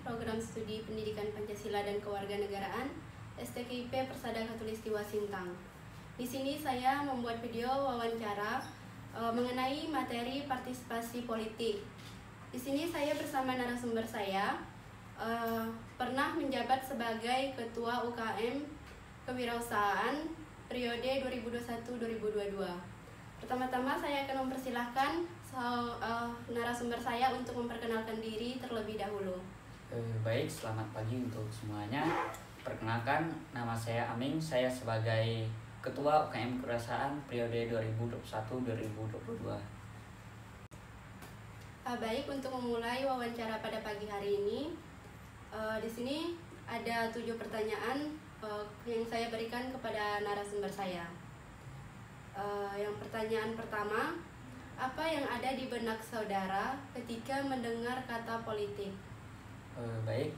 Program Studi Pendidikan Pancasila dan Kewarganegaraan STKIP Persada Khatulistiwa Sintang. Di sini saya membuat video wawancara mengenai materi partisipasi politik. Di sini saya bersama narasumber saya pernah menjabat sebagai Ketua UKM Kewirausahaan periode 2021-2022. Pertama-tama saya akan mempersilahkan narasumber saya untuk memperkenalkan diri terlebih dahulu. Baik, selamat pagi untuk semuanya. Perkenalkan, nama saya Aming. Saya sebagai Ketua UKM Kewirausahaan periode 2021-2022. Baik, untuk memulai wawancara pada pagi hari ini, di sini ada 7 pertanyaan yang saya berikan kepada narasumber saya. Yang pertanyaan pertama, apa yang ada di benak saudara ketika mendengar kata politik? Baik,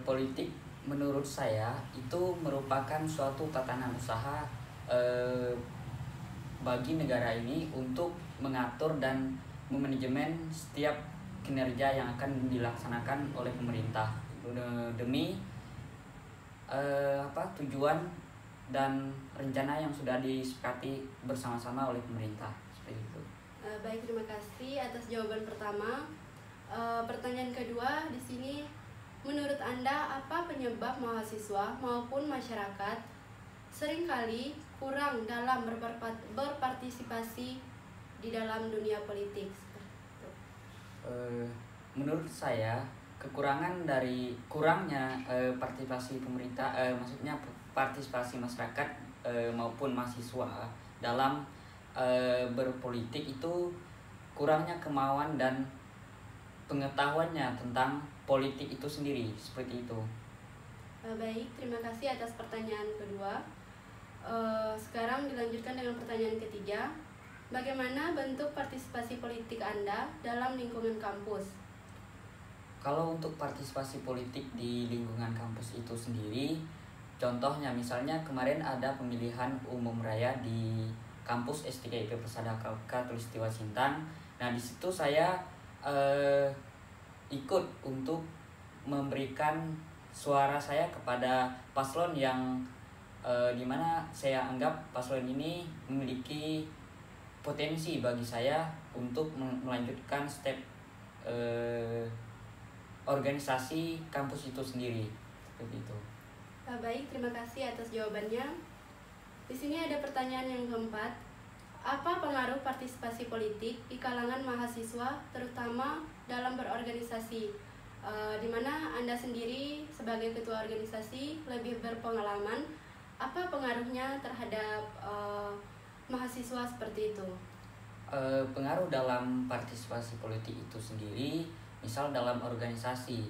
politik menurut saya itu merupakan suatu tatanan usaha bagi negara ini untuk mengatur dan memanajemen setiap kinerja yang akan dilaksanakan oleh pemerintah demi tujuan dan rencana yang sudah disepakati bersama-sama oleh pemerintah, seperti itu. Baik, terima kasih atas jawaban pertama. Pertanyaan kedua di sini, menurut Anda apa penyebab mahasiswa maupun masyarakat seringkali kurang dalam berpartisipasi di dalam dunia politik? Menurut saya kurangnya partisipasi pemerintah, maksudnya partisipasi masyarakat maupun mahasiswa dalam berpolitik itu kurangnya kemauan dan pengetahuannya tentang politik itu sendiri, seperti itu. Baik, terima kasih atas pertanyaan kedua. Sekarang dilanjutkan dengan pertanyaan ketiga. Bagaimana bentuk partisipasi politik Anda dalam lingkungan kampus? Kalau untuk partisipasi politik di lingkungan kampus itu sendiri, contohnya misalnya kemarin ada pemilihan umum raya di kampus STKIP Persada Khatulistiwa Sintang. Nah, di situ saya ikut untuk memberikan suara saya kepada paslon yang dimana saya anggap paslon ini memiliki potensi bagi saya untuk melanjutkan step organisasi kampus itu sendiri, seperti itu. Baik, terima kasih atas jawabannya. Di sini ada pertanyaan yang keempat. Apa pengaruh partisipasi politik di kalangan mahasiswa, terutama dalam berorganisasi? Di mana Anda sendiri sebagai ketua organisasi lebih berpengalaman. Apa pengaruhnya terhadap mahasiswa seperti itu? Pengaruh dalam partisipasi politik itu sendiri, misal dalam organisasi.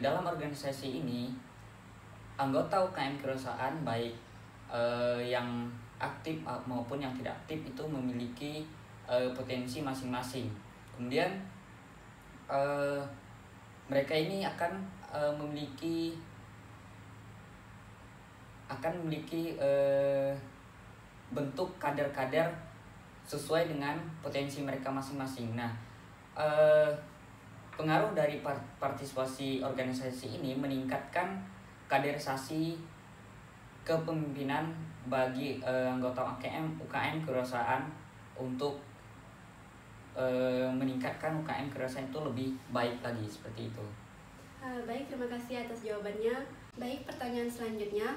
Dalam organisasi ini, anggota UKM Kewirausahaan baik yang aktif maupun yang tidak aktif itu memiliki potensi masing-masing. Kemudian mereka ini akan memiliki bentuk kader-kader sesuai dengan potensi mereka masing-masing. Nah, pengaruh dari partisipasi organisasi ini meningkatkan kaderisasi kepemimpinan bagi anggota UKM Kewirausahaan untuk meningkatkan UKM Kewirausahaan itu lebih baik lagi, seperti itu. Baik, terima kasih atas jawabannya. Baik, pertanyaan selanjutnya.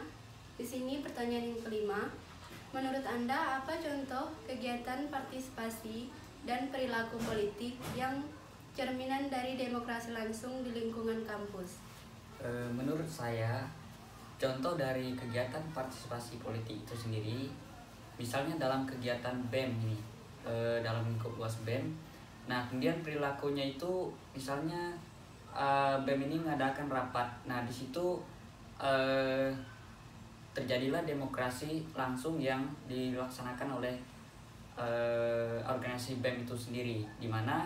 Di sini pertanyaan yang kelima. Menurut Anda, apa contoh kegiatan partisipasi dan perilaku politik yang cerminan dari demokrasi langsung di lingkungan kampus? Menurut saya, contoh dari kegiatan partisipasi politik itu sendiri, misalnya dalam kegiatan BEM ini, dalam lingkup luas BEM. Nah, kemudian perilakunya itu, misalnya BEM ini mengadakan rapat. Nah, di situ terjadilah demokrasi langsung yang dilaksanakan oleh organisasi BEM itu sendiri, di mana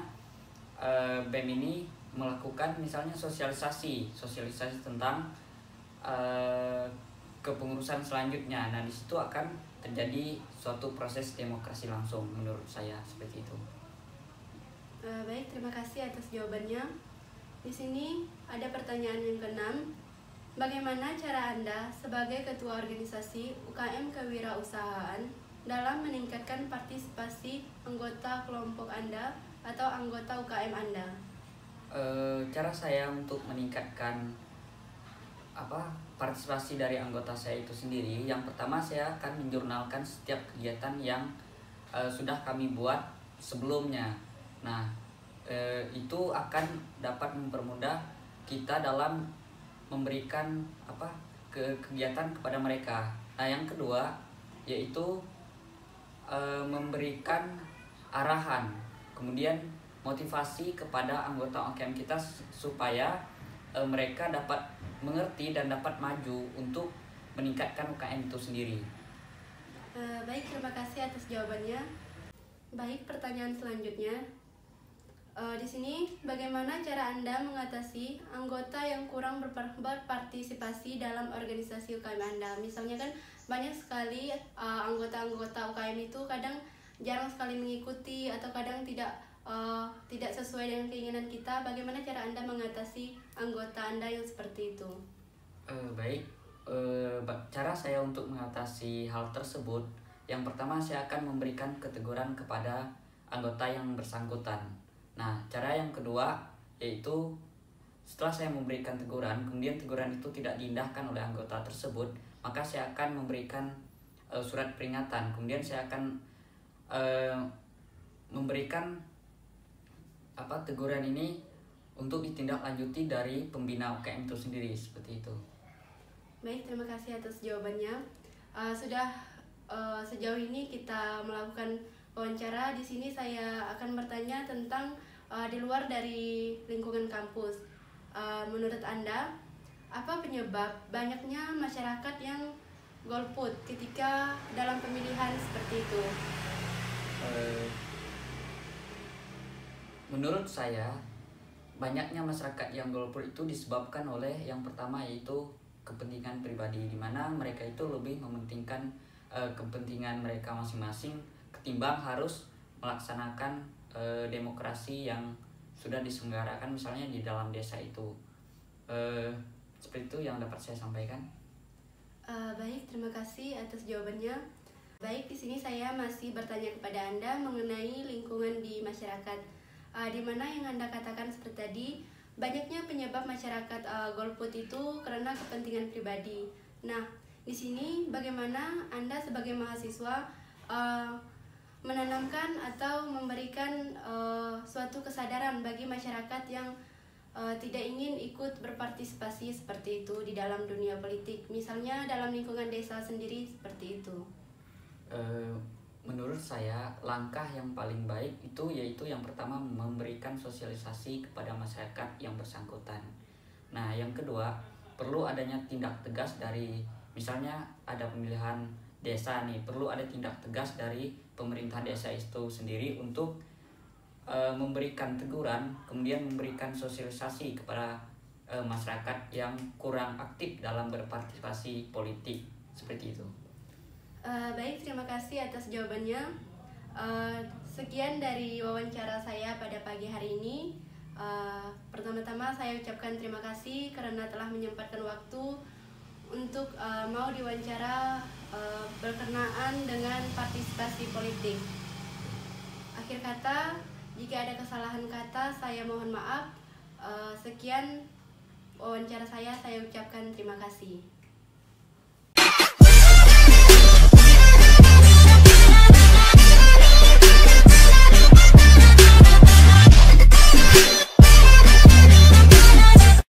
BEM ini melakukan misalnya sosialisasi tentang kepengurusan selanjutnya. Nah, di situ akan terjadi suatu proses demokrasi langsung, menurut saya seperti itu. Baik, terima kasih atas jawabannya. Di sini ada pertanyaan yang keenam. Bagaimana cara Anda sebagai Ketua Organisasi UKM Kewirausahaan dalam meningkatkan partisipasi anggota kelompok Anda atau anggota UKM Anda? Cara saya untuk meningkatkan partisipasi dari anggota saya itu sendiri, yang pertama saya akan menjurnalkan setiap kegiatan yang sudah kami buat sebelumnya. Nah, itu akan dapat mempermudah kita dalam memberikan kegiatan kepada mereka. Nah, yang kedua yaitu memberikan arahan, kemudian motivasi kepada anggota UKM kita supaya mereka dapat mengerti dan dapat maju untuk meningkatkan UKM itu sendiri. Baik, terima kasih atas jawabannya. Baik, pertanyaan selanjutnya. Di sini, bagaimana cara Anda mengatasi anggota yang kurang berpartisipasi dalam organisasi UKM Anda? Misalnya kan banyak sekali anggota-anggota UKM itu kadang jarang sekali mengikuti atau kadang tidak sesuai dengan keinginan kita. Bagaimana cara Anda mengatasi anggota Anda yang seperti itu? Baik, cara saya untuk mengatasi hal tersebut, yang pertama saya akan memberikan keteguran kepada anggota yang bersangkutan. Nah, cara yang kedua yaitu setelah saya memberikan teguran, kemudian teguran itu tidak diindahkan oleh anggota tersebut, maka saya akan memberikan surat peringatan. Kemudian saya akan memberikan teguran ini untuk ditindaklanjuti dari pembina UKM itu sendiri, seperti itu. Baik, terima kasih atas jawabannya. Sejauh ini kita melakukan wawancara. Di sini saya akan bertanya tentang di luar dari lingkungan kampus. Menurut Anda, apa penyebab banyaknya masyarakat yang golput ketika dalam pemilihan seperti itu? Menurut saya, banyaknya masyarakat yang golput itu disebabkan oleh yang pertama yaitu kepentingan pribadi, di mana mereka itu lebih mementingkan kepentingan mereka masing-masing ketimbang harus melaksanakan demokrasi yang sudah diselenggarakan misalnya di dalam desa itu. Seperti itu yang dapat saya sampaikan. Baik, terima kasih atas jawabannya. Baik, di sini saya masih bertanya kepada Anda mengenai lingkungan di masyarakat. Di mana yang Anda katakan seperti tadi, banyaknya penyebab masyarakat golput itu karena kepentingan pribadi. Nah, di sini bagaimana Anda sebagai mahasiswa menanamkan atau memberikan suatu kesadaran bagi masyarakat yang tidak ingin ikut berpartisipasi seperti itu di dalam dunia politik, misalnya dalam lingkungan desa sendiri seperti itu? Menurut saya, langkah yang paling baik itu yaitu yang pertama memberikan sosialisasi kepada masyarakat yang bersangkutan. Nah, yang kedua, perlu adanya tindak tegas dari, misalnya ada pemilihan desa nih, perlu ada tindak tegas dari pemerintah desa itu sendiri untuk memberikan teguran, kemudian memberikan sosialisasi kepada masyarakat yang kurang aktif dalam berpartisipasi politik, seperti itu. Baik, terima kasih atas jawabannya. Sekian dari wawancara saya pada pagi hari ini. Pertama-tama saya ucapkan terima kasih karena telah menyempatkan waktu untuk mau diwawancara berkenaan dengan partisipasi politik. Akhir kata, jika ada kesalahan kata, saya mohon maaf. Sekian wawancara saya ucapkan terima kasih.